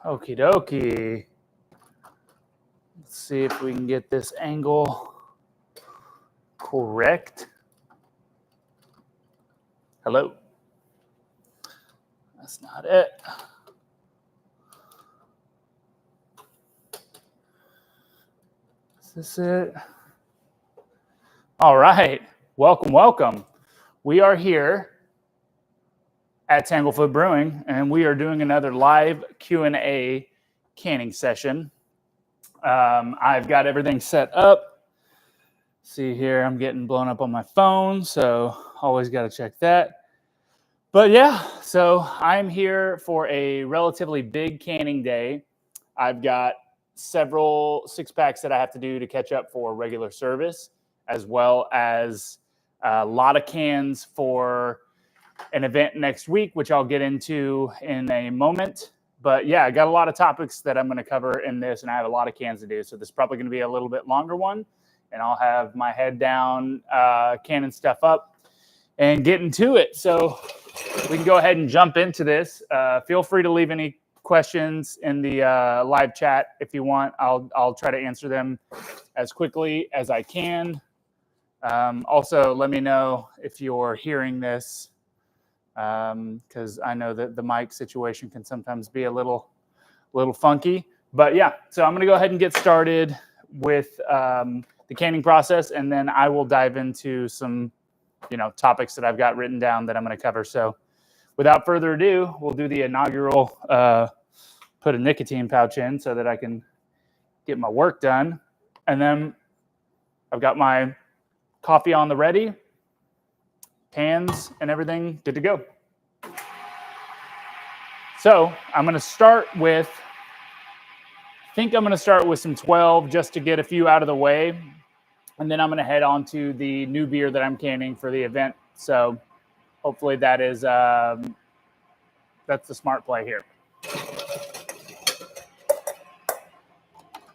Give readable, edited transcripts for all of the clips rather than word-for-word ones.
Okie dokie. Let's see if we can get this angle correct. Hello. That's not it. Is this it? All right. Welcome. We are here at Tanglefoot Brewing, and we are doing another live Q&A canning session. I've got everything set up. See here, I'm getting blown up on my phone, so always got to check that. But yeah, so I'm here for a relatively big canning day. I've got several 6-packs that I have to do to catch up for regular service, as well as a lot of cans for an event next week, which I'll get into in a moment. But yeah, I got a lot of topics that I'm going to cover in this, and I have a lot of cans to do. So this is probably going to be a little bit longer one, and I'll have my head down, canning stuff up and getting to it. So we can go ahead and jump into this. Feel free to leave any questions in the live chat if you want. I'll try to answer them as quickly as I can. Also, let me know if you're hearing this, because I know that the mic situation can sometimes be a little funky. But yeah, so I'm going to go ahead and get started with the canning process, and then I will dive into some topics that I've got written down that I'm going to cover. So without further ado, we'll do the inaugural put a nicotine pouch in so that I can get my work done. And then I've got my coffee on the ready, pans and everything good to go. So I'm going to start with, I'm going to start with some 12 just to get a few out of the way. And then I'm going to head on to the new beer that I'm canning for the event. So hopefully that is, that's the smart play here.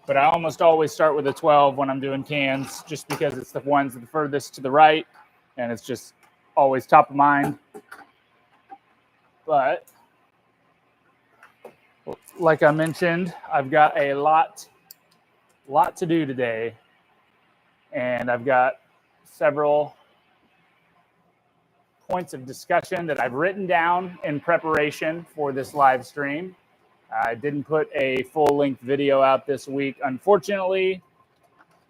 But I almost always start with a 12 when I'm doing cans, just because it's the ones the furthest to the right, and it's just always top of mind. But like I mentioned, I've got a lot to do today, and I've got several points of discussion that I've written down in preparation for this live stream. I didn't put a full-length video out this week, unfortunately,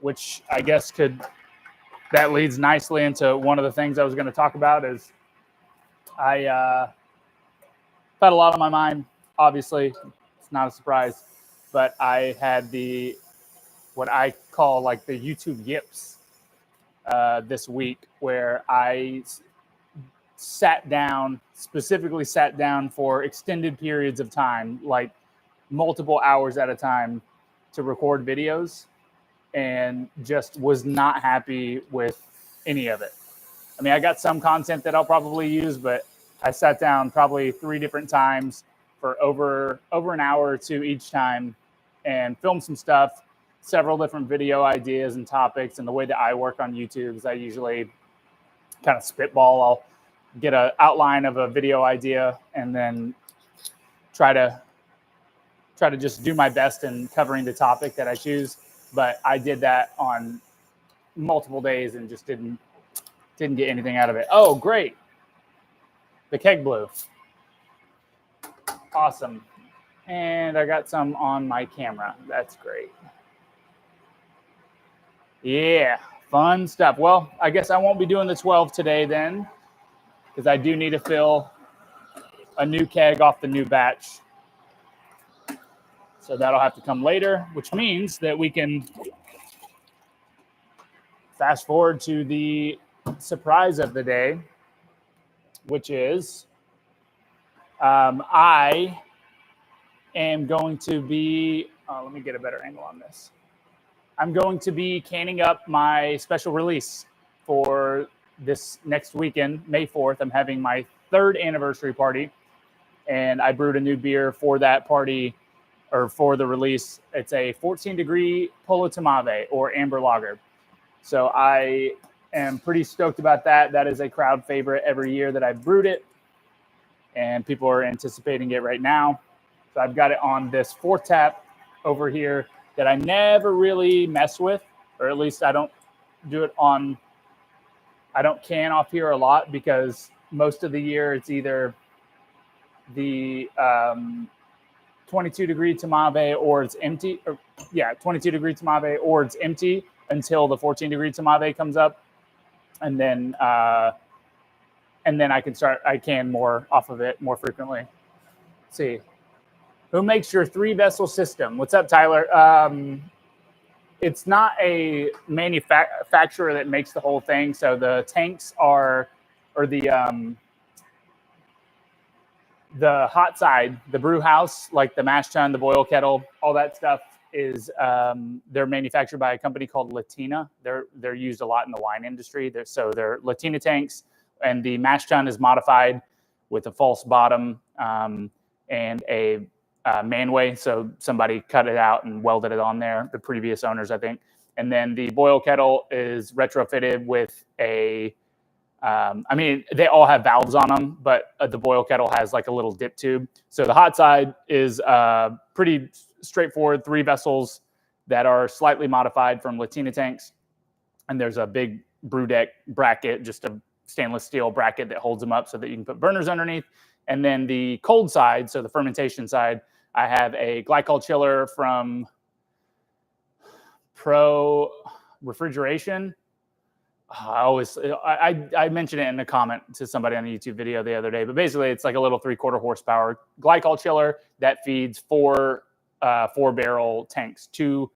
which I guess that leads nicely into one of the things I was going to talk about. Is I had a lot on my mind. Obviously, it's not a surprise, but I had what I call like the YouTube yips this week, where I specifically sat down for extended periods of time, like multiple hours at a time, to record videos, and just was not happy with any of it. I mean, I got some content that I'll probably use, but I sat down probably 3 different times for over an hour or 2 each time and filmed some stuff, several different video ideas and topics. And the way that I work on YouTube is I usually kind of spitball. I'll get an outline of a video idea and then try to just do my best in covering the topic that I choose. But I did that on multiple days and just didn't get anything out of it. Oh, great. The keg blew. Awesome. And I got some on my camera. That's great. Yeah, fun stuff. Well, I guess I won't be doing the 12 today then, because I do need to fill a new keg off the new batch. So that'll have to come later, which means that we can fast forward to the surprise of the day, which is I am going to be, let me get a better angle on this. I'm going to be canning up my special release for this next weekend, May 4th. I'm having my 3rd anniversary party, and I brewed a new beer for that party, or for the release. It's a 14-degree Polo Tomave, or amber lager. So I am pretty stoked about that. That is a crowd favorite every year that I've brewed it, and people are anticipating it right now. So I've got it on this 4-tap over here that I never really mess with, or at least I don't do it on, I don't can off here a lot because most of the year it's either the 22 degree Tamave or it's empty, 22 degree Tamave or it's empty until the 14 degree Tamave comes up. And then I can more off of it more frequently. Let's see. Who makes your 3-vessel system? What's up, Tyler? It's not a manufacturer that makes the whole thing. So the tanks are, or the hot side, the brew house, like the mash tun, the boil kettle, all that stuff is they're manufactured by a company called Latina. They're used a lot in the wine industry. They're Latina tanks, and the mash tun is modified with a false bottom and a manway. So somebody cut it out and welded it on there, the previous owners, I think. And then the boil kettle is retrofitted with a, they all have valves on them, but the boil kettle has like a little dip tube. So the hot side is pretty straightforward, 3 vessels that are slightly modified from Latina tanks. And there's a big brew deck bracket, just a stainless steel bracket that holds them up so that you can put burners underneath. And then the cold side, so the fermentation side, I have a glycol chiller from Pro Refrigeration. I mentioned it in a comment to somebody on a YouTube video the other day, but basically it's like a little 3/4 horsepower glycol chiller that feeds 4 barrel tanks, 2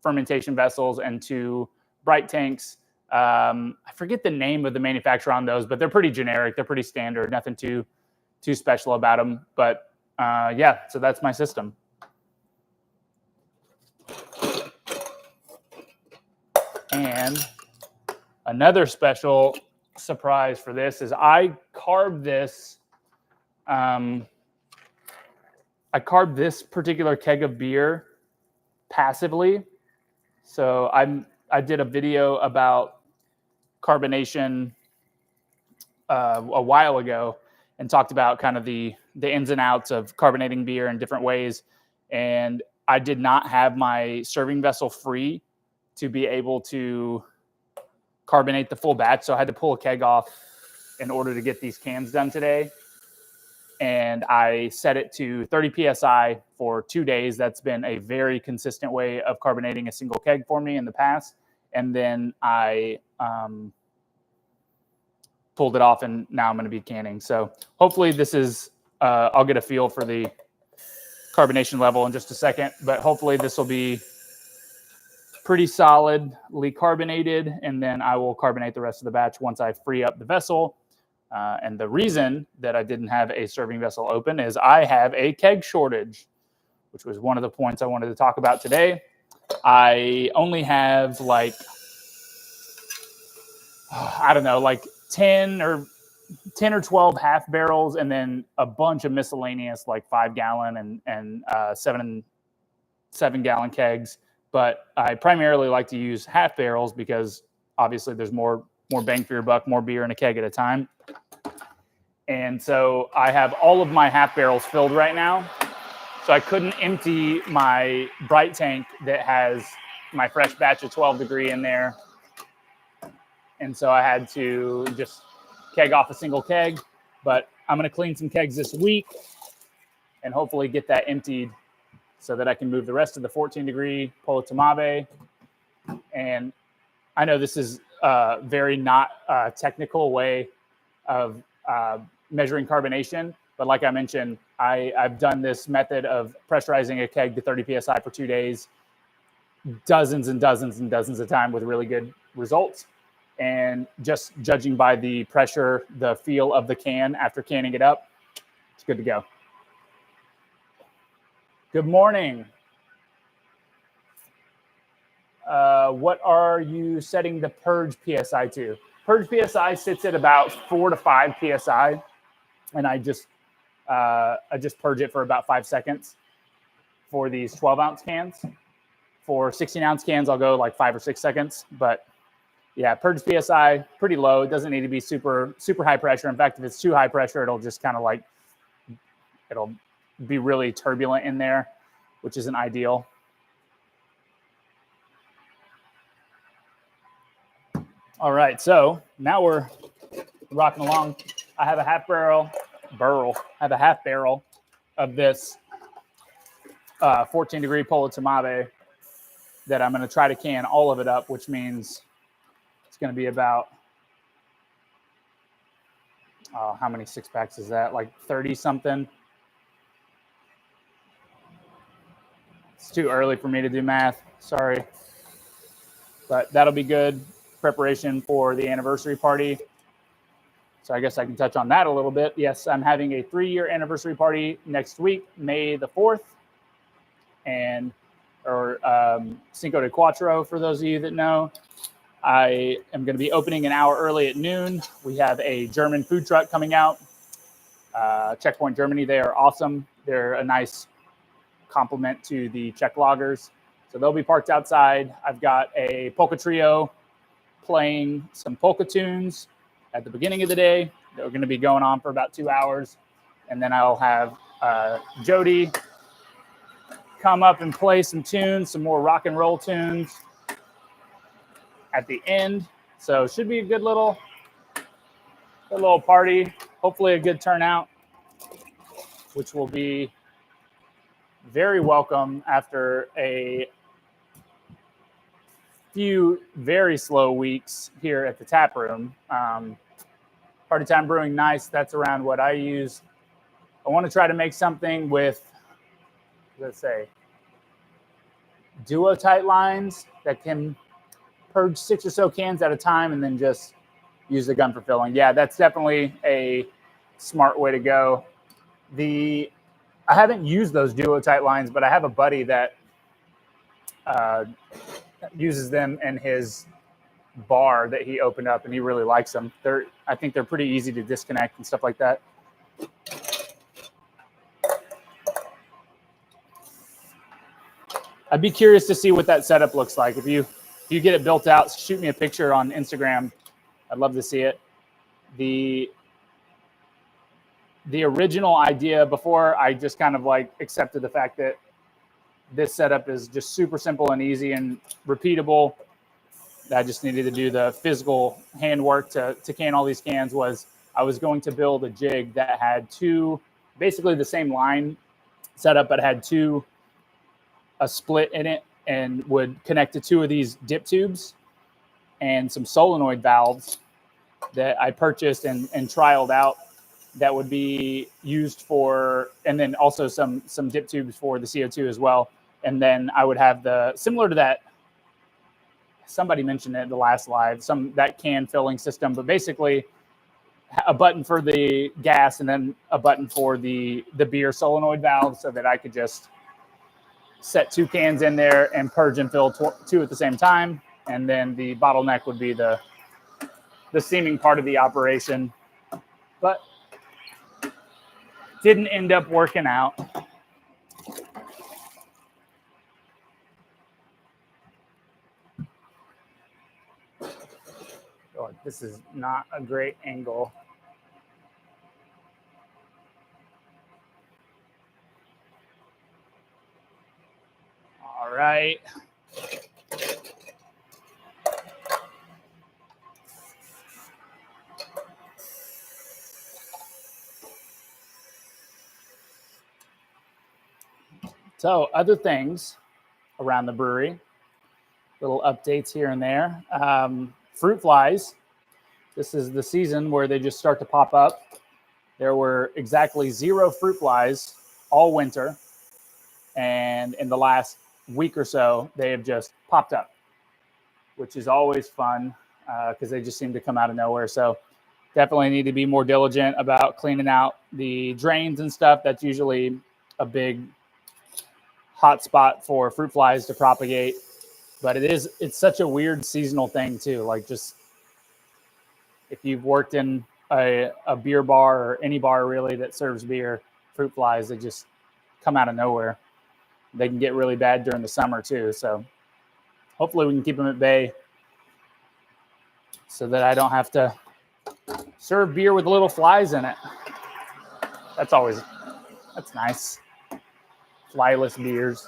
fermentation vessels and 2 bright tanks. I forget the name of the manufacturer on those, but they're pretty generic. They're pretty standard, nothing too special about them. But so that's my system. And another special surprise for this is I carved this. I carved this particular keg of beer passively. So I did a video about carbonation a while ago and talked about kind of the ins and outs of carbonating beer in different ways. And I did not have my serving vessel free to be able to carbonate the full batch. So I had to pull a keg off in order to get these cans done today. And I set it to 30 PSI for 2 days. That's been a very consistent way of carbonating a single keg for me in the past. And then I pulled it off, and now I'm going to be canning. So hopefully this is, I'll get a feel for the carbonation level in just a second, but hopefully this will be pretty solidly carbonated, and then I will carbonate the rest of the batch once I free up the vessel. And the reason that I didn't have a serving vessel open is I have a keg shortage, which was one of the points I wanted to talk about today. I only have like 10 or 12 half barrels, and then a bunch of miscellaneous like 5-gallon and 7-gallon kegs. But I primarily like to use half barrels because obviously there's more bang for your buck, more beer in a keg at a time. And so I have all of my half barrels filled right now. So I couldn't empty my bright tank that has my fresh batch of 12 degree in there. And so I had to just keg off a single keg. But I'm going to clean some kegs this week and hopefully get that emptied so that I can move the rest of the 14 degree Polo Tamave. And I know this is a very not technical way of measuring carbonation, but like I mentioned, I've done this method of pressurizing a keg to 30 PSI for 2 days, dozens and dozens and dozens of times with really good results. And just judging by the pressure, the feel of the can after canning it up, it's good to go. Good morning. What are you setting the purge PSI to? Purge PSI sits at about 4 to 5 PSI, and I just purge it for about 5 seconds for these 12-ounce cans. For 16-ounce cans, I'll go like 5 or 6 seconds. But yeah, purge PSI pretty low. It doesn't need to be super high pressure. In fact, if it's too high pressure, it'll just kind of like it'll be really turbulent in there, which isn't ideal. All right, so now we're rocking along. I have a half barrel of this 14-degree Polo Tamabe that I'm going to try to can all of it up, which means it's going to be about, how many six packs is that? Like 30 something. It's too early for me to do math. Sorry. But that'll be good preparation for the anniversary party. So I guess I can touch on that a little bit. Yes, I'm having a 3-year anniversary party next week, May the 4th. Or Cinco de Cuatro, for those of you that know. I am going to be opening an hour early at noon. We have a German food truck coming out. Checkpoint Germany, they are awesome. They're a nice complement to the Czech loggers. So they'll be parked outside. I've got a polka trio playing some polka tunes at the beginning of the day. They're going to be going on for about 2 hours. And then I'll have Jody come up and play some tunes, some more rock and roll tunes at the end. So it should be a good little party. Hopefully a good turnout, which will be very welcome after a few very slow weeks here at the tap room. Party Time Brewing Nice, that's around what I use. I want to try to make something with, let's say, duo-tight lines that can purge 6 or so cans at a time and then just use the gun for filling. Yeah, that's definitely a smart way to go. I haven't used those duo-tight lines, but I have a buddy that uses them in his bar that he opened up, and he really likes them. I think they're pretty easy to disconnect and stuff like that. I'd be curious to see what that setup looks like. If you get it built out, shoot me a picture on Instagram. I'd love to see it. The original idea before, I just kind of like accepted the fact that this setup is just super simple and easy and repeatable. I just needed to do the physical handwork to can all these cans. I was going to build a jig that had basically the same line setup, but had a split in it and would connect to 2 of these dip tubes and some solenoid valves that I purchased and trialed out that would be used for, and then also some dip tubes for the CO2 as well. And then I would have similar to that, somebody mentioned it in the last live, that can filling system, but basically a button for the gas and then a button for the beer solenoid valve so that I could just set 2 cans in there and purge and fill 2 at the same time. And then the bottleneck would be the steaming part of the operation. But didn't end up working out. Oh, this is not a great angle. All right. So other things around the brewery, little updates here and there. Fruit flies. This is the season where they just start to pop up. There were exactly 0 fruit flies all winter. And in the last week or so, they have just popped up, which is always fun because they just seem to come out of nowhere. So definitely need to be more diligent about cleaning out the drains and stuff. That's usually a big hot spot for fruit flies to propagate. But it's such a weird seasonal thing too. Like, just if you've worked in a beer bar or any bar really that serves beer, fruit flies, they just come out of nowhere. They can get really bad during the summer too. So hopefully we can keep them at bay so that I don't have to serve beer with little flies in it. That's nice. flyless beers.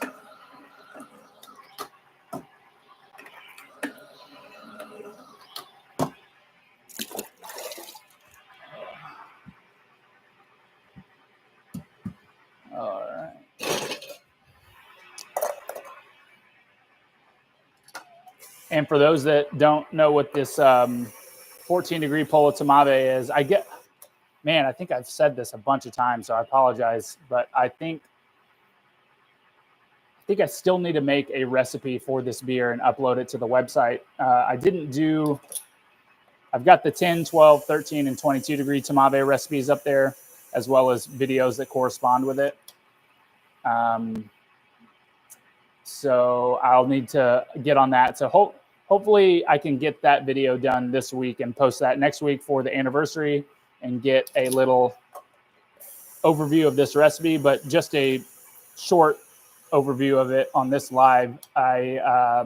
All right. And for those that don't know what this 14-degree Polo Tamabe is, I think I've said this a bunch of times, so I apologize, but I think I still need to make a recipe for this beer and upload it to the website. I've got the 10, 12, 13, and 22-degree Tamabe recipes up there, as well as videos that correspond with it. So I'll need to get on that. So hopefully I can get that video done this week and post that next week for the anniversary and get a little overview of this recipe, but just a short overview of it on this live. I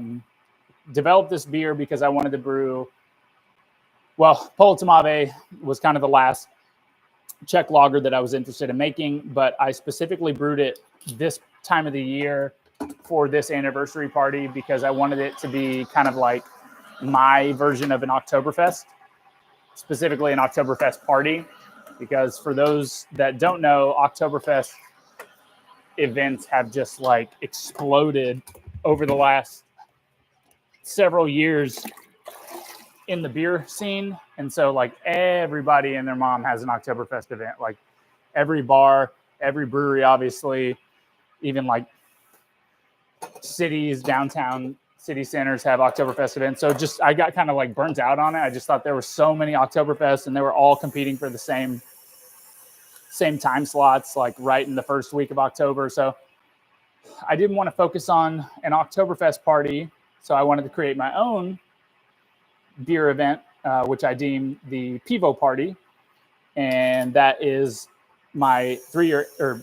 developed this beer because I wanted to brew, well, Polo Tamabe was kind of the last Czech lager that I was interested in making, but I specifically brewed it this time of the year for this anniversary party because I wanted it to be kind of like my version of an Oktoberfest, specifically an Oktoberfest party. Because for those that don't know, Oktoberfest events have just like exploded over the last several years in the beer scene. And so like everybody and their mom has an Oktoberfest event, like every bar, every brewery, obviously, even like cities, downtown city centers have Oktoberfest events. So just, I got kind of like burnt out on it. I just thought there were so many Oktoberfests and they were all competing for the same time slots, like right in the first week of October. So I didn't want to focus on an Oktoberfest party. So I wanted to create my own beer event, which I deem the Pivo Party. And that is my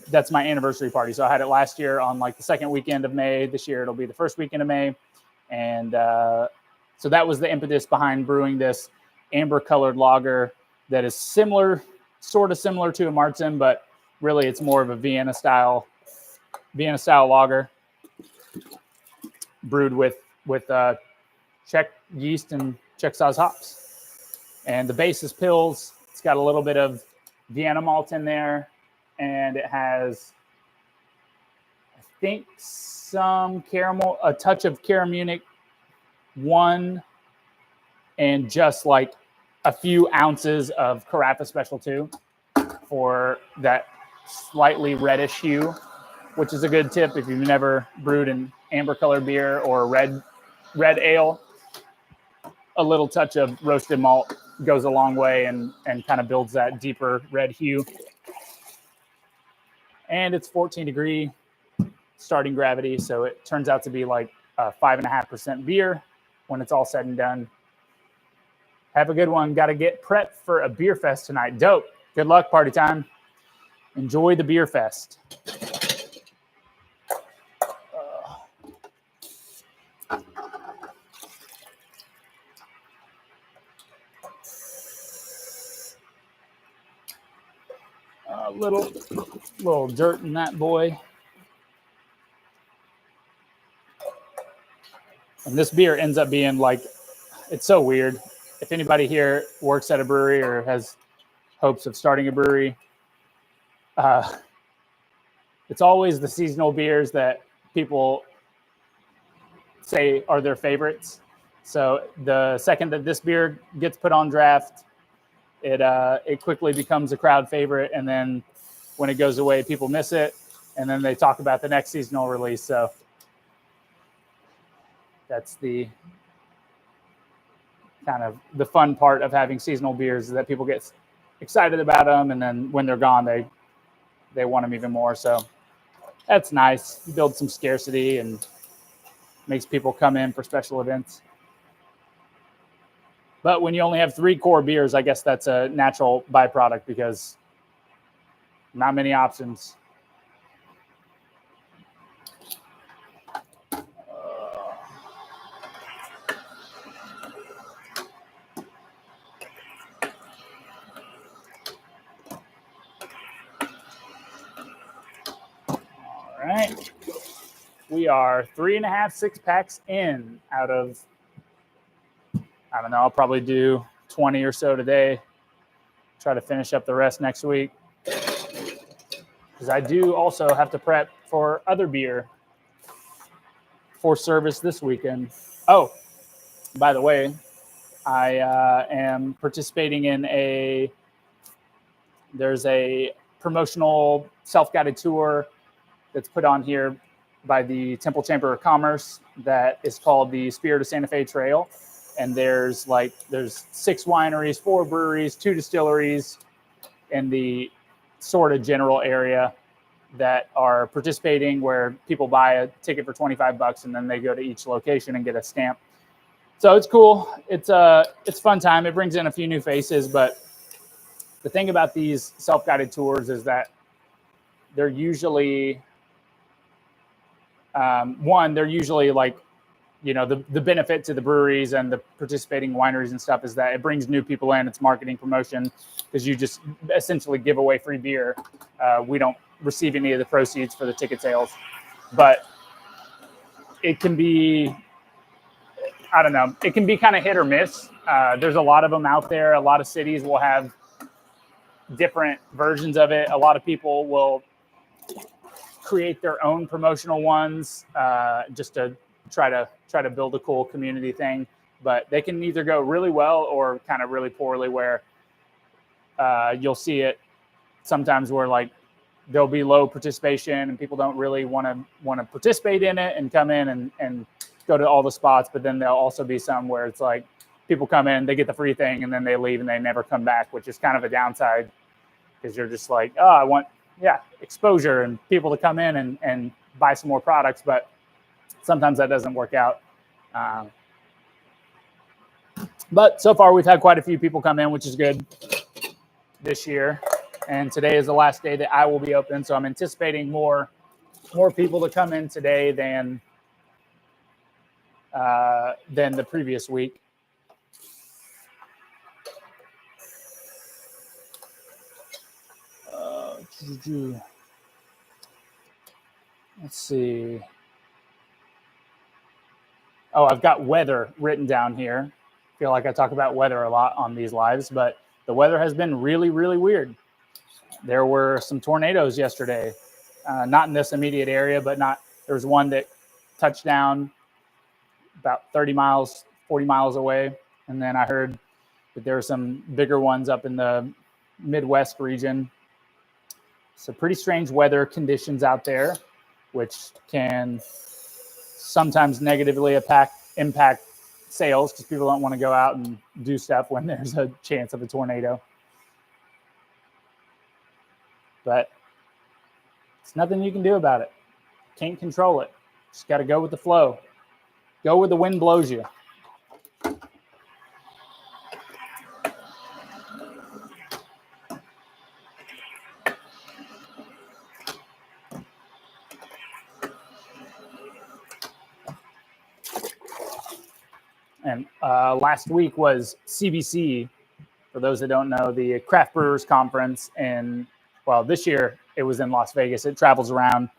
that's my anniversary party. So I had it last year on like the second weekend of May. This year it'll be the first weekend of May. And so that was the impetus behind brewing this amber colored lager that is sort of similar to a Marzen, but really it's more of a Vienna style lager brewed with Czech yeast and Czech Saaz hops. And the base is Pils. It's got a little bit of Vienna malt in there, and it has, I think, some caramel, a touch of Cara Munich 1, and just like a few ounces of Carafa Special 2 for that slightly reddish hue, which is a good tip if you've never brewed an amber colored beer or red ale. A little touch of roasted malt goes a long way and kind of builds that deeper red hue. And it's 14-degree starting gravity, so it turns out to be like a 5.5% beer when it's all said and done. Have a good one. Got to get prepped for a beer fest tonight. Dope. Good luck, party time. Enjoy the beer fest. A little dirt in that boy. And this beer ends up being like, it's so weird. If anybody here works at a brewery or has hopes of starting a brewery, it's always the seasonal beers that people say are their favorites. So the second that this beer gets put on draft, it quickly becomes a crowd favorite. And then when it goes away, people miss it. And then they talk about the next seasonal release. So that's the kind of the fun part of having seasonal beers, is that people get excited about them. And then when they're gone, they want them even more. So that's nice. Build some scarcity and makes people come in for special events. But when you only have 3 core beers, I guess that's a natural byproduct because not many options. All right. We are 3.5 6-packs in out of, I don't know, I'll probably do 20 or so today. Try to finish up the rest next week. Because I do also have to prep for other beer for service this weekend. Oh, by the way, I am participating in there's a promotional self-guided tour that's put on here by the Temple Chamber of Commerce that is called the Spirit of Santa Fe Trail. And there's 6 wineries, 4 breweries, 2 distilleries in the sort of general area that are participating, where people buy a ticket for $25 and then they go to each location and get a stamp. So it's cool. It's fun time. It brings in a few new faces, but the thing about these self-guided tours is that they're usually they're usually like, you know, the benefit to the breweries and the participating wineries and stuff is that it brings new people in. It's marketing promotion, because you just essentially give away free beer. We don't receive any of the proceeds for the ticket sales, but it can be, I don't know, it can be kind of hit or miss. There's a lot of them out there. A lot of cities will have different versions of it. A lot of people will create their own promotional ones just to try to build a cool community thing. But they can either go really well or kind of really poorly, where you'll see it sometimes where like there'll be low participation and people don't really want to participate in it and come in and go to all the spots. But then there'll also be some where it's like people come in, they get the free thing, and then they leave and they never come back, which is kind of a downside, because you're just like, oh, I want exposure and people to come in and buy some more products. But sometimes that doesn't work out. But so far we've had quite a few people come in, which is good this year. And today is the last day that I will be open. So I'm anticipating more people to come in today than the previous week. Let's see. Oh, I've got weather written down here. I feel like I talk about weather a lot on these lives, but the weather has been really, really weird. There were some tornadoes yesterday, not in this immediate area, but there was one that touched down about 30 miles, 40 miles away. And then I heard that there were some bigger ones up in the Midwest region. So pretty strange weather conditions out there, which can sometimes negatively impact sales, because people don't want to go out and do stuff when there's a chance of a tornado. But it's nothing you can do about it. Can't control it. Just got to go with the flow. Go where the wind blows you. And last week was CBC, for those that don't know, the Craft Brewers Conference. And well, this year it was in Las Vegas. It travels around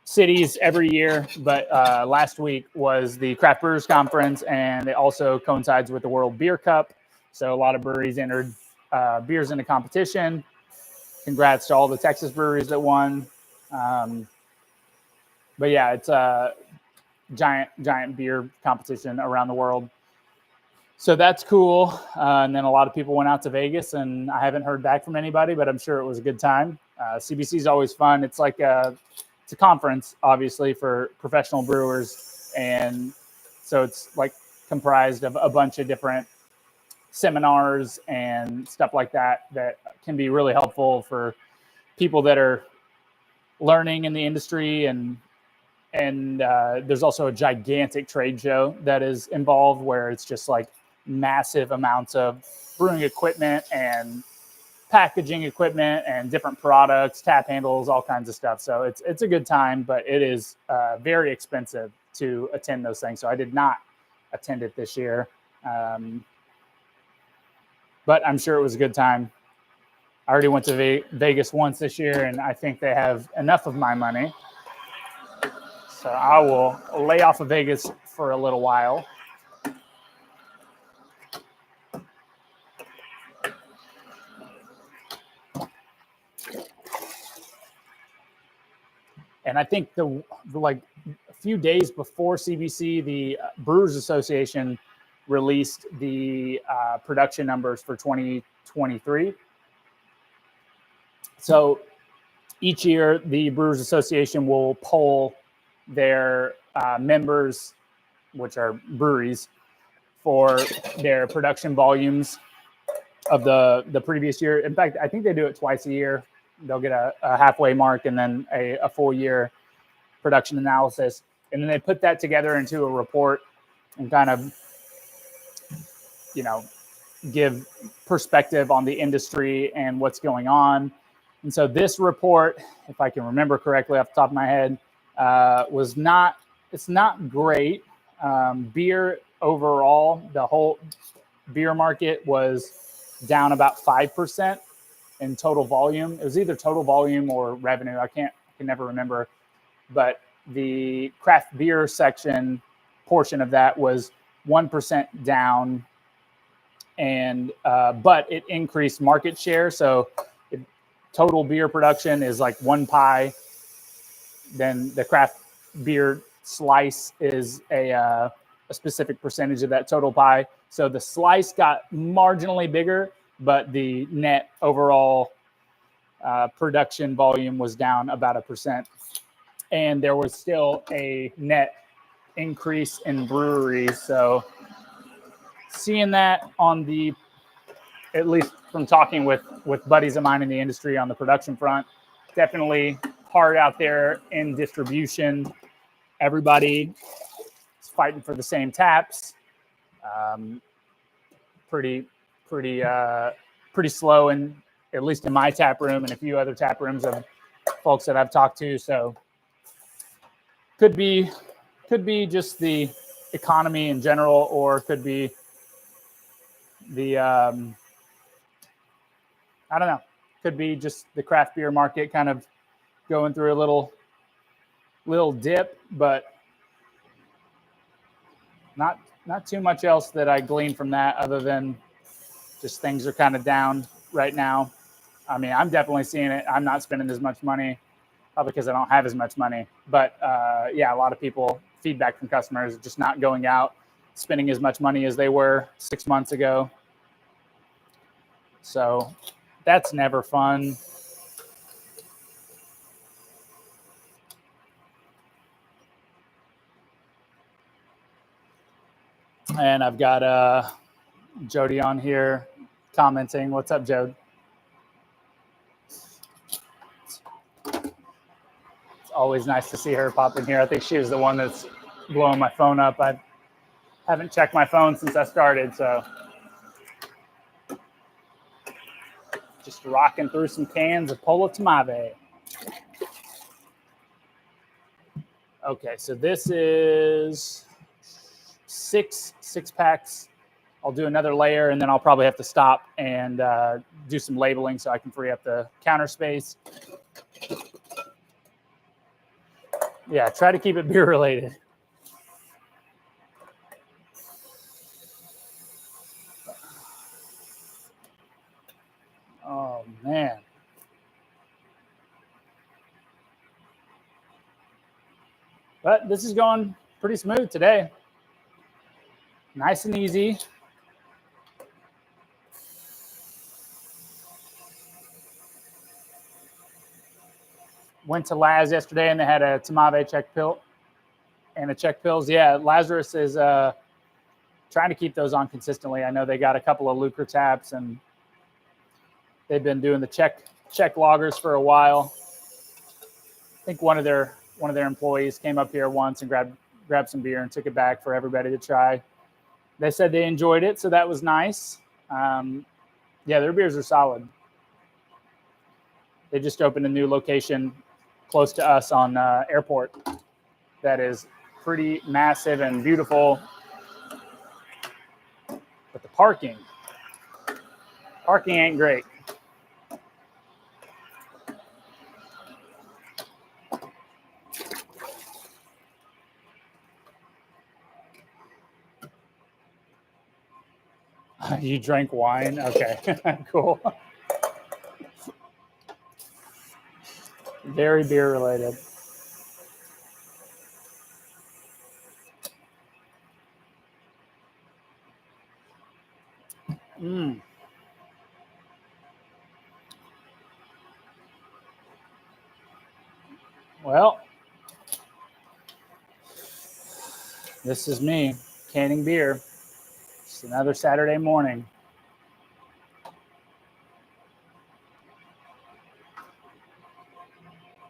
cities every year, but last week was the Craft Brewers Conference, and it also coincides with the World Beer Cup. So a lot of breweries entered beers into competition. Congrats to all the Texas breweries that won. But yeah, it's a giant beer competition around the world. So that's cool. And then a lot of people went out to Vegas, and I haven't heard back from anybody, but I'm sure it was a good time. CBC is always fun. It's like it's a conference, obviously, for professional brewers. And so it's like comprised of a bunch of different seminars and stuff like that can be really helpful for people that are learning in the industry. And there's also a gigantic trade show that is involved, where it's just like massive amounts of brewing equipment and packaging equipment and different products, tap handles, all kinds of stuff. So it's a good time, but it is very expensive to attend those things. So I did not attend it this year, but I'm sure it was a good time. I already went to Vegas once this year, and I think they have enough of my money. So I will lay off of Vegas for a little while. And I think like a few days before CBC, the Brewers Association released the production numbers for 2023. So each year, the Brewers Association will poll their members, which are breweries, for their production volumes of the previous year. In fact, I think they do it twice a year. They'll get a halfway mark and then a full year production analysis. And then they put that together into a report and kind of, give perspective on the industry and what's going on. And so this report, if I can remember correctly off the top of my head, it's not great. Beer overall, the whole beer market was down about 5% in total volume. It was either total volume or revenue. I can never remember. But the craft beer section portion of that was 1% down, and but it increased market share. So total beer production is like one pie. Then the craft beer slice is a specific percentage of that total pie. So the slice got marginally bigger, but the net overall production volume was down about 1%. And there was still a net increase in breweries. So seeing that on at least from talking with buddies of mine in the industry on the production front, definitely hard out there in distribution. Everybody is fighting for the same taps. Pretty slow, and at least in my tap room and a few other tap rooms of folks that I've talked to. So could be just the economy in general, or could be the I don't know. Could be just the craft beer market kind of going through a little dip, but not too much else that I glean from that other than just things are kind of down right now. I mean, I'm definitely seeing it. I'm not spending as much money, probably because I don't have as much money. But yeah, a lot of people, feedback from customers, just not going out, spending as much money as they were 6 months ago. So that's never fun. And I've got Jody on here commenting. What's up, Jode? It's always nice to see her pop in here. I think she was the one that's blowing my phone up. I haven't checked my phone since I started, so just rocking through some cans of Pola Tamave. Okay, so this is six packs. I'll do another layer, and then I'll probably have to stop and do some labeling so I can free up the counter space. Yeah, try to keep it beer related. Oh, man. But this is going pretty smooth today. Nice and easy. Went to Laz yesterday, and they had a Tamave Czech Pill and a Czech Pills. Yeah, Lazarus is trying to keep those on consistently. I know they got a couple of Lucre taps, and they've been doing the Czech lagers for a while. I think one of their employees came up here once and grabbed some beer and took it back for everybody to try. They said they enjoyed it, so that was nice. Yeah, their beers are solid. They just opened a new location close to us on Airport that is pretty massive and beautiful. But the parking ain't great. You drank wine? Okay, cool. Very beer related. Well, this is me canning beer. It's another Saturday morning.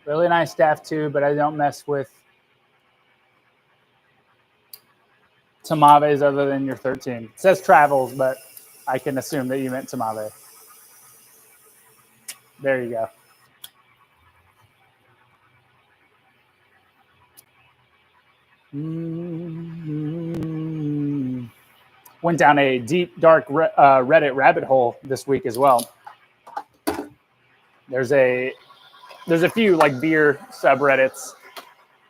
Really nice staff too, but I don't mess with tamaves other than your 13. It says travels, but I can assume that you meant tamave. There you go. Went down a deep, dark Reddit rabbit hole this week as well. There's a few like beer subreddits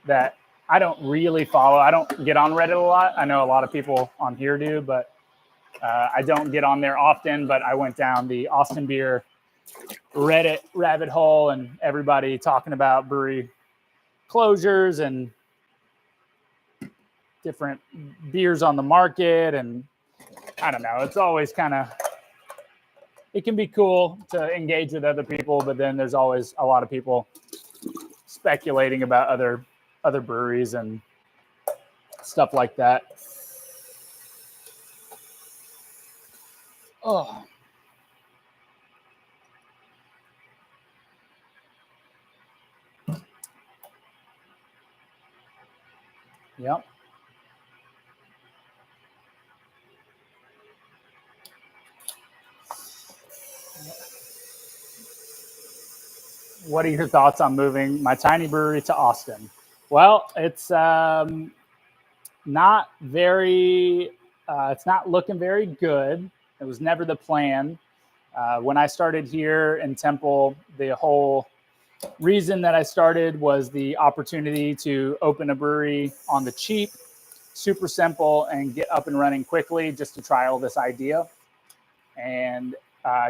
that I don't really follow. I don't get on Reddit a lot. I know a lot of people on here do, but I don't get on there often. But I went down the Austin Beer Reddit rabbit hole, and everybody talking about brewery closures and different beers on the market. And I don't know, it's always it can be cool to engage with other people, but then there's always a lot of people speculating about other breweries and stuff like that. Oh. Yep. What are your thoughts on moving my tiny brewery to Austin? Well, it's not very, it's not looking very good. It was never the plan. When I started here in Temple, the whole reason that I started was the opportunity to open a brewery on the cheap, super simple, and get up and running quickly just to trial this idea. And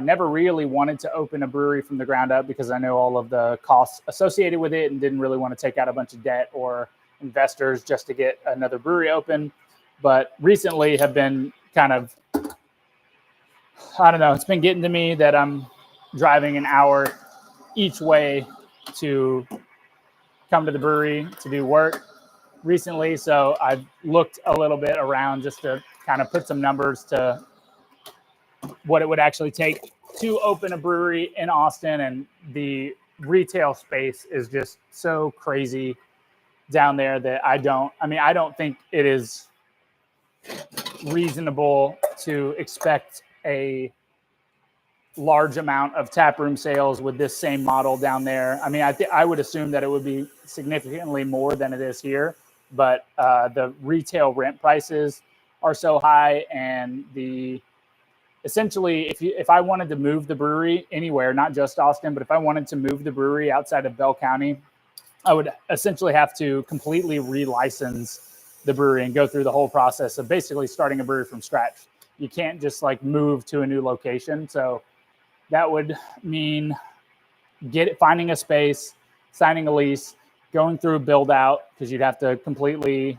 never really wanted to open a brewery from the ground up because I know all of the costs associated with it and didn't really want to take out a bunch of debt or investors just to get another brewery open. But recently have been kind of, I don't know, it's been getting to me that I'm driving an hour each way to come to the brewery to do work recently. So I've looked a little bit around just to kind of put some numbers to what it would actually take to open a brewery in Austin. And the retail space is just so crazy down there that I don't think it is reasonable to expect a large amount of taproom sales with this same model down there. I mean, I would assume that it would be significantly more than it is here, but the retail rent prices are so high, and essentially, if I wanted to move the brewery anywhere, not just Austin, but if I wanted to move the brewery outside of Bell County, I would essentially have to completely relicense the brewery and go through the whole process of basically starting a brewery from scratch. You can't just like move to a new location. So that would mean finding a space, signing a lease, going through a build out, because you'd have to completely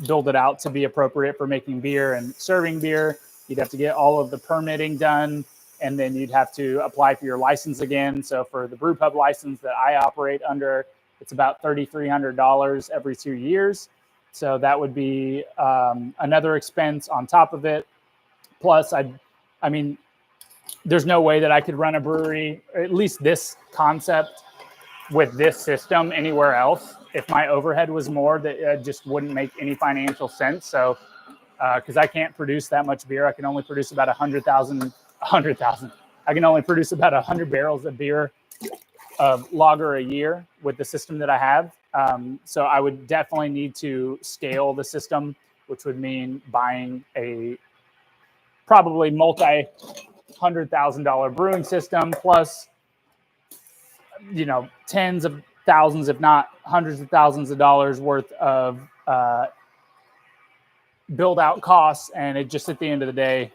build it out to be appropriate for making beer and serving beer. You'd have to get all of the permitting done, and then you'd have to apply for your license again. So for the brew pub license that I operate under, it's about $3,300 every 2 years. So that would be another expense on top of it. Plus, I mean, there's no way that I could run a brewery, or at least this concept, with this system anywhere else. If my overhead was more, that just wouldn't make any financial sense. So, because I can't produce that much beer, I can only produce about 100,000. I can only produce about 100 barrels of beer of lager a year with the system that I have. So I would definitely need to scale the system, which would mean buying a probably multi-$100,000 brewing system, plus, you know, tens of thousands, if not hundreds of thousands of dollars worth of build out costs. And it just, at the end of the day,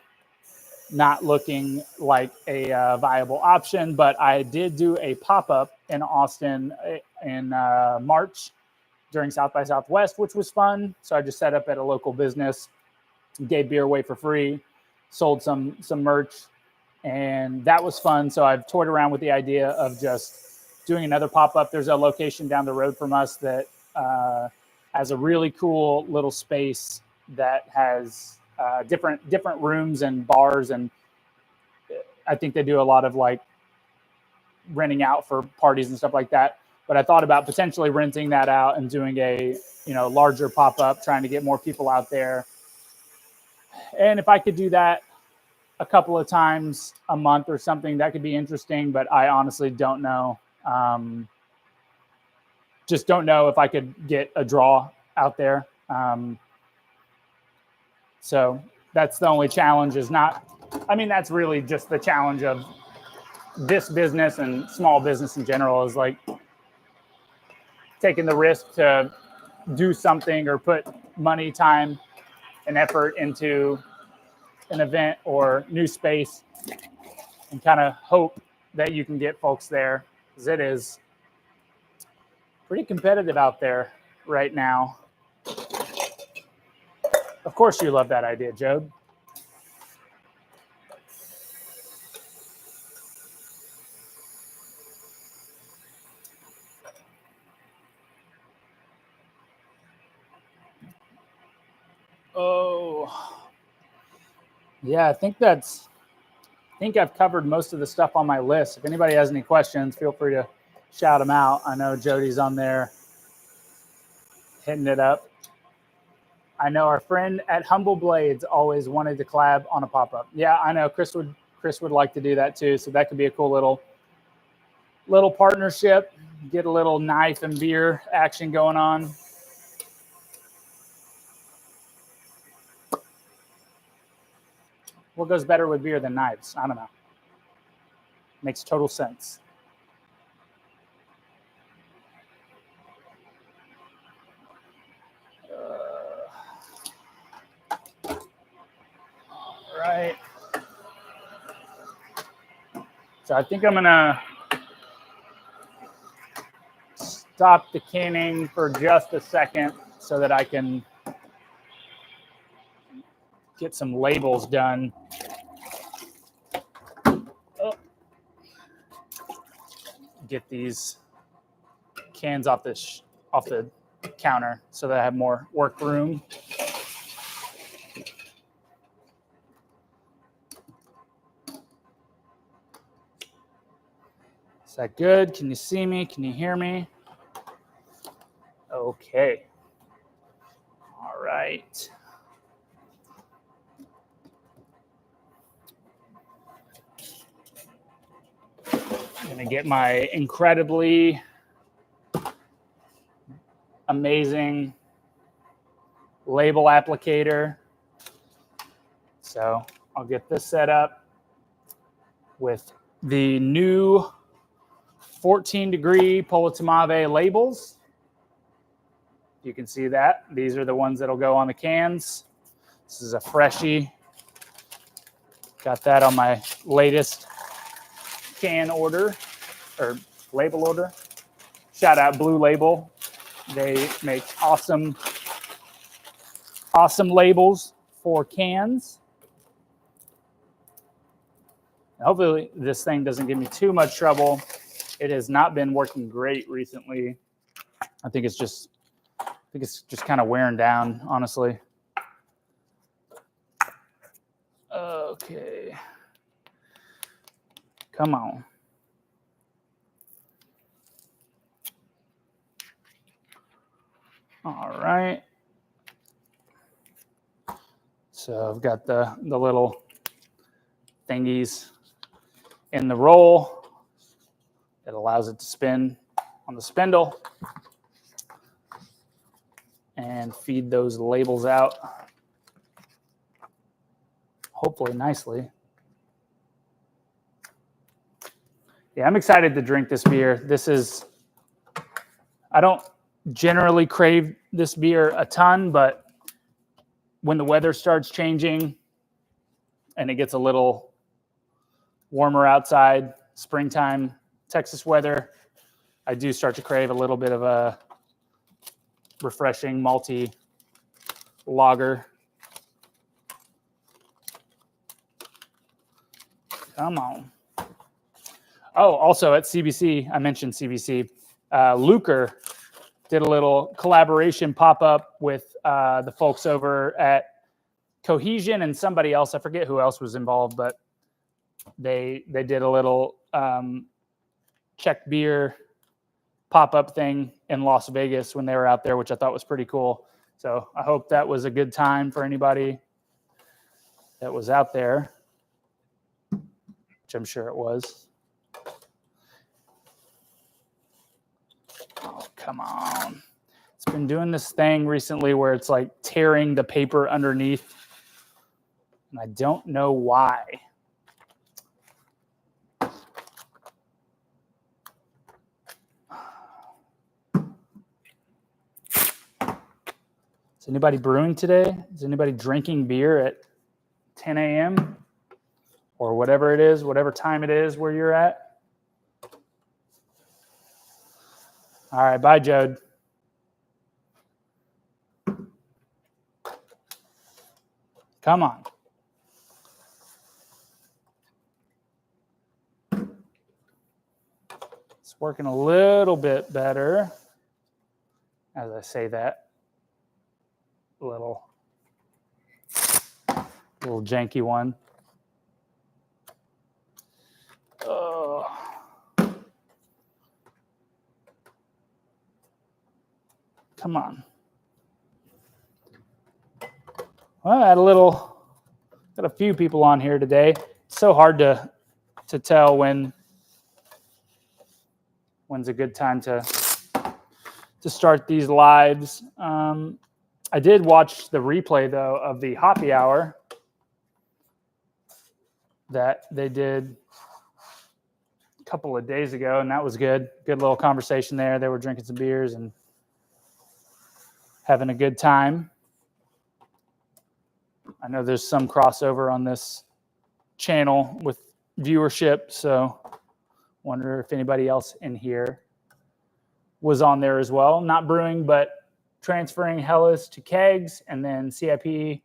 not looking like a viable option. But I did do a pop-up in Austin in March during South by Southwest, which was fun. So I just set up at a local business, gave beer away for free, sold some merch, and that was fun. So I've toyed around with the idea of just doing another pop-up. There's a location down the road from us that has a really cool little space that has different rooms and bars, and I think they do a lot of like renting out for parties and stuff like that. But I thought about potentially renting that out and doing a larger pop-up, trying to get more people out there. And if I could do that a couple of times a month or something, that could be interesting. But I honestly don't know. Just don't know if I could get a draw out there. So that's the only challenge. That's really just the challenge of this business and small business in general, is like taking the risk to do something or put money, time, and effort into an event or new space and kind of hope that you can get folks there, because it is pretty competitive out there right now. Of course you love that idea, Job. Oh, yeah, I think I've covered most of the stuff on my list. If anybody has any questions, feel free to shout them out. I know Jody's on there hitting it up. I know our friend at Humble Blades always wanted to collab on a pop-up. Yeah, I know Chris would like to do that too. So that could be a cool little partnership. Get a little knife and beer action going on. What goes better with beer than knives? I don't know. Makes total sense. All right. So I think I'm going to stop the canning for just a second so that I can get some labels done. Get these cans off the counter so that I have more work room. Is that good? Can you see me? Can you hear me? Okay. All right. I'm going to get my incredibly amazing label applicator. So I'll get this set up with the new 14-degree Politamave labels. You can see that. These are the ones that'll go on the cans. This is a freshie. Got that on my latest can order or label order. Shout out Blue Label. They make awesome labels for cans. Hopefully this thing doesn't give me too much trouble. It has not been working great recently. I think it's just kind of wearing down, honestly. Okay. Come on. All right. So I've got the little thingies in the roll that allows it to spin on the spindle and feed those labels out, hopefully nicely. Yeah, I'm excited to drink this beer. I don't generally crave this beer a ton, but when the weather starts changing and it gets a little warmer outside, springtime, Texas weather, I do start to crave a little bit of a refreshing malty lager. Come on. Oh, also at CBC, I mentioned CBC. Lucre did a little collaboration pop-up with the folks over at Cohesion and somebody else. I forget who else was involved, but they did a little Czech beer pop-up thing in Las Vegas when they were out there, which I thought was pretty cool. So I hope that was a good time for anybody that was out there, which I'm sure it was. Oh, come on. It's been doing this thing recently where it's like tearing the paper underneath, and I don't know why. Is anybody brewing today? Is anybody drinking beer at 10 a.m. or whatever it is, whatever time it is where you're at? All right, bye, Jode. Come on. It's working a little bit better as I say that. Little janky one. Oh. Come on. Well, I had got a few people on here today. It's so hard to tell when's a good time to start these lives. I did watch the replay, though, of the Hoppy Hour that they did a couple of days ago, and that was good. Good little conversation there. They were drinking some beers and having a good time. I know there's some crossover on this channel with viewership, so wonder if anybody else in here was on there as well. Not brewing, but transferring Helles to kegs, and then CIP the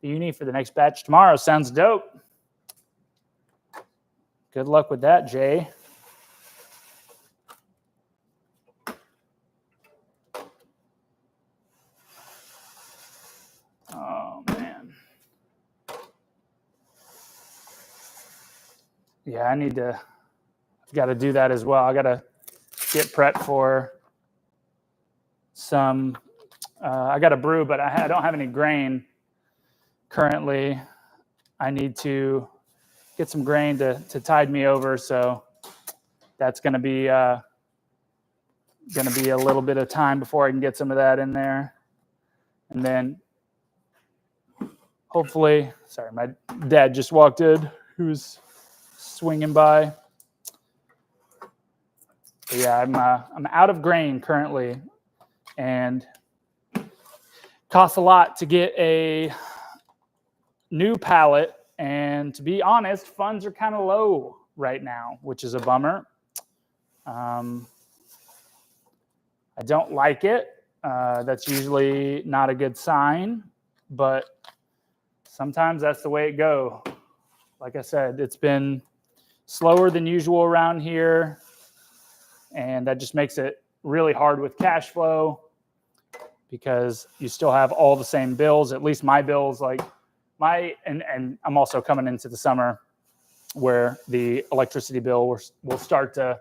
uni for the next batch tomorrow. Sounds dope. Good luck with that, Jay. Oh, man. Yeah, I've got to do that as well. I got to get prepped for some, I got to brew, but I don't have any grain currently. I need to get some grain to tide me over. So that's going to be a little bit of time before I can get some of that in there. And then hopefully, sorry, my dad just walked in, who's swinging by. But yeah, I'm out of grain currently, and costs a lot to get a new pallet. And to be honest, funds are kind of low right now, which is a bummer. I don't like it. That's usually not a good sign, but sometimes that's the way it goes. Like I said, it's been slower than usual around here, and that just makes it really hard with cash flow because you still have all the same bills, at least my bills, like and I'm also coming into the summer where the electricity bill will start to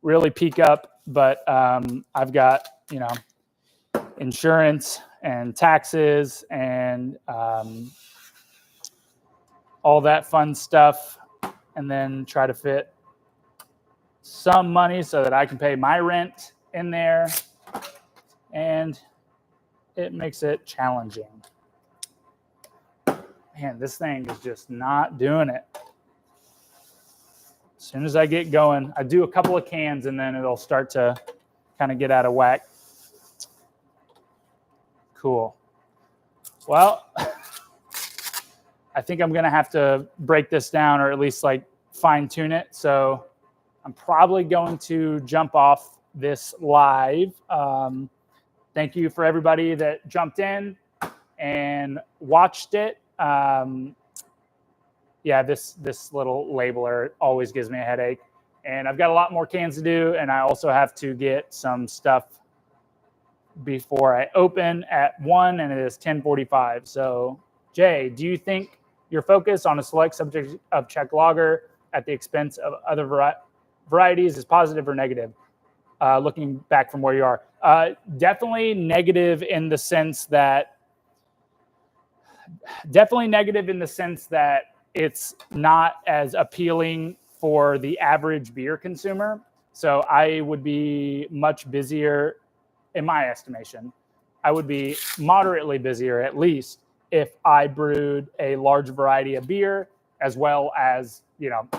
really peak up, but I've got, insurance and taxes and all that fun stuff, and then try to fit some money so that I can pay my rent in there, and it makes it challenging. Man, this thing is just not doing it. As soon as I get going, I do a couple of cans and then it'll start to kind of get out of whack. Cool. Well, I think I'm going to have to break this down, or at least like fine tune it. So I'm probably going to jump off this live. Thank you for everybody that jumped in and watched it. Yeah, this little labeler always gives me a headache. And I've got a lot more cans to do, and I also have to get some stuff before I open at 1, and it is 10:45. So, Jay, do you think your focus on a select subject of Czech lager at the expense of other varieties is positive or negative? Looking back from where you are, definitely negative in the sense that it's not as appealing for the average beer consumer. So I would be much busier, in my estimation. I would be moderately busier, at least, if I brewed a large variety of beer, as well as,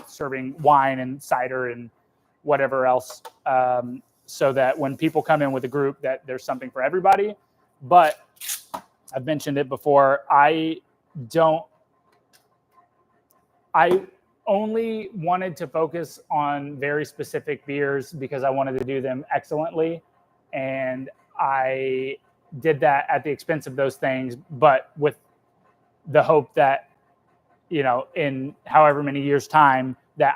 serving wine and cider and whatever else, so that when people come in with a group, that there's something for everybody. But I've mentioned it before. I only wanted to focus on very specific beers because I wanted to do them excellently. And I did that at the expense of those things, but with the hope that, in however many years' time, that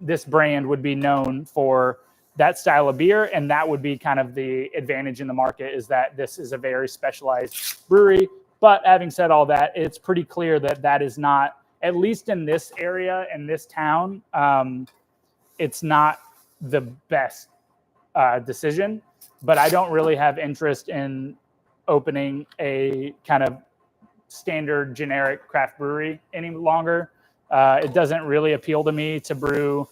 this brand would be known for that style of beer. And that would be kind of the advantage in the market, is that this is a very specialized brewery. But having said all that, it's pretty clear that that is not, at least in this area, in this town, it's not the best decision. But I don't really have interest in opening a kind of standard generic craft brewery any longer. It doesn't really appeal to me to brew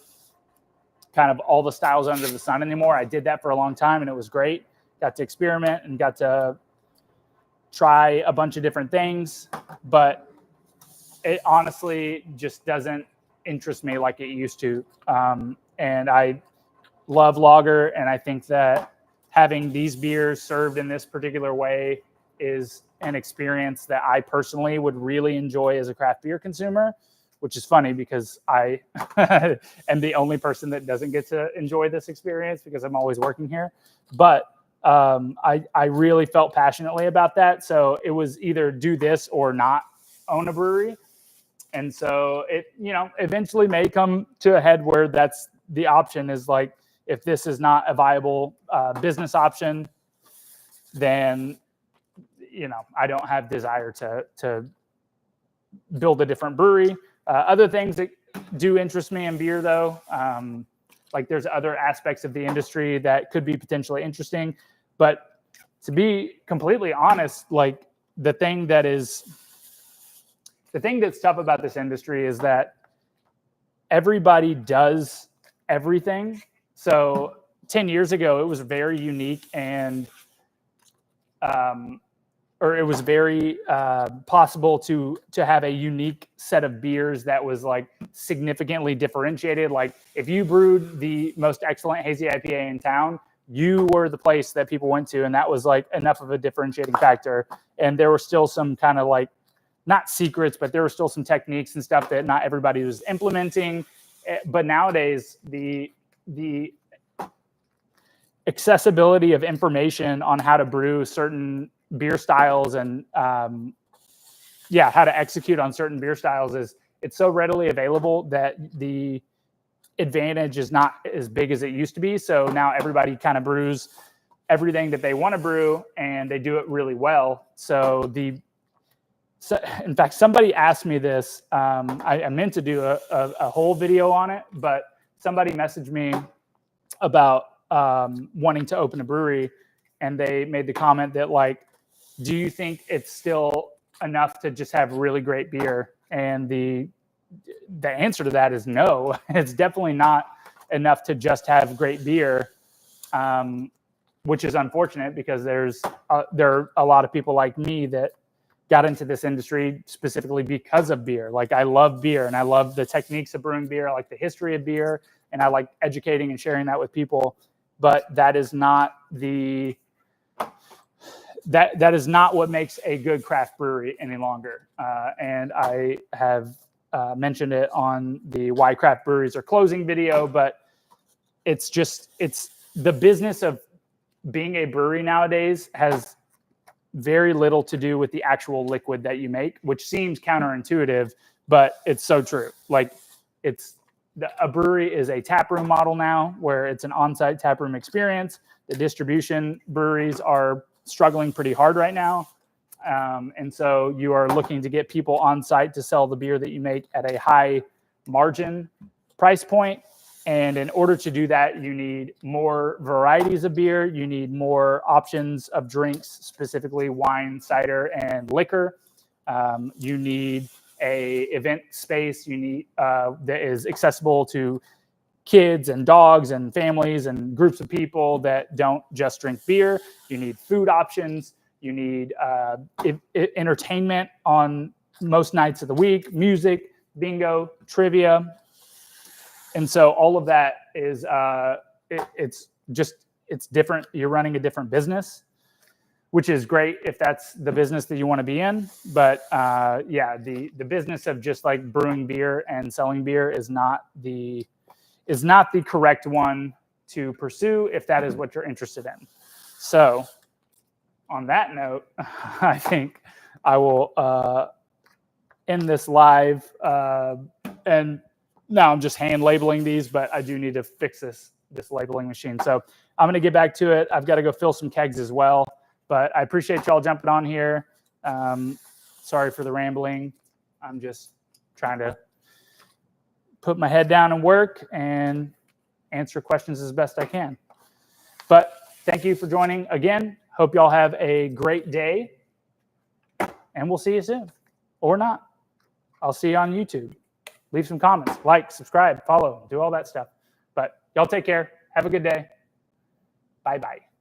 kind of all the styles under the sun anymore. I did that for a long time, and it was great. Got to experiment and got to try a bunch of different things, but it honestly just doesn't interest me like it used to. And I love lager, and I think that having these beers served in this particular way is an experience that I personally would really enjoy as a craft beer consumer, which is funny because I am the only person that doesn't get to enjoy this experience because I'm always working here. But I really felt passionately about that. So it was either do this or not own a brewery. And so it, eventually may come to a head where that's the option, is like, if this is not a viable business option, then, I don't have desire to build a different brewery. Other things that do interest me in beer, though, like there's other aspects of the industry that could be potentially interesting. But to be completely honest, like the thing that's tough about this industry is that everybody does everything. So 10 years ago, it was very unique and, or it was very possible to have a unique set of beers that was like significantly differentiated. Like if you brewed the most excellent hazy IPA in town, you were the place that people went to. And that was like enough of a differentiating factor. And there were still some kind of like, not secrets, but there were still some techniques and stuff that not everybody was implementing. But nowadays, the accessibility of information on how to brew certain beer styles and how to execute on certain beer styles it's so readily available that the advantage is not as big as it used to be. So now everybody kind of brews everything that they want to brew, and they do it really well. So in fact, somebody asked me this. I meant to do a whole video on it, but somebody messaged me about wanting to open a brewery, and they made the comment that, like, do you think it's still enough to just have really great beer? And the answer to that is no. It's definitely not enough to just have great beer, which is unfortunate because there are a lot of people like me that got into this industry specifically because of beer. Like, I love beer, and I love the techniques of brewing beer. I like the history of beer, and I like educating and sharing that with people. But that is not that is not what makes a good craft brewery any longer. And I have mentioned it on the Why Craft Breweries Are Closing video, but it's the business of being a brewery nowadays has very little to do with the actual liquid that you make, which seems counterintuitive, but it's so true. Like a brewery is a taproom model now, where it's an on-site taproom experience. The distribution breweries are struggling pretty hard right now. And so you are looking to get people on site to sell the beer that you make at a high margin price point. And in order to do that, you need more varieties of beer. You need more options of drinks, specifically wine, cider, and liquor. You need a event space you need that is accessible to kids and dogs and families and groups of people that don't just drink beer. You need food options. You need entertainment on most nights of the week, music, bingo, trivia. And so all of that is, it's different. You're running a different business, which is great if that's the business that you want to be in. But yeah, the business of just like brewing beer and selling beer is not the correct one to pursue if that is what you're interested in. So on that note, I think I will end this live. And now I'm just hand labeling these, but I do need to fix this labeling machine. So I'm going to get back to it. I've got to go fill some kegs as well. But I appreciate y'all jumping on here. Sorry for the rambling. I'm just trying to put my head down and work and answer questions as best I can. But thank you for joining again. Hope y'all have a great day. And we'll see you soon. Or not. I'll see you on YouTube. Leave some comments, like, subscribe, follow, do all that stuff. But y'all take care. Have a good day. Bye-bye.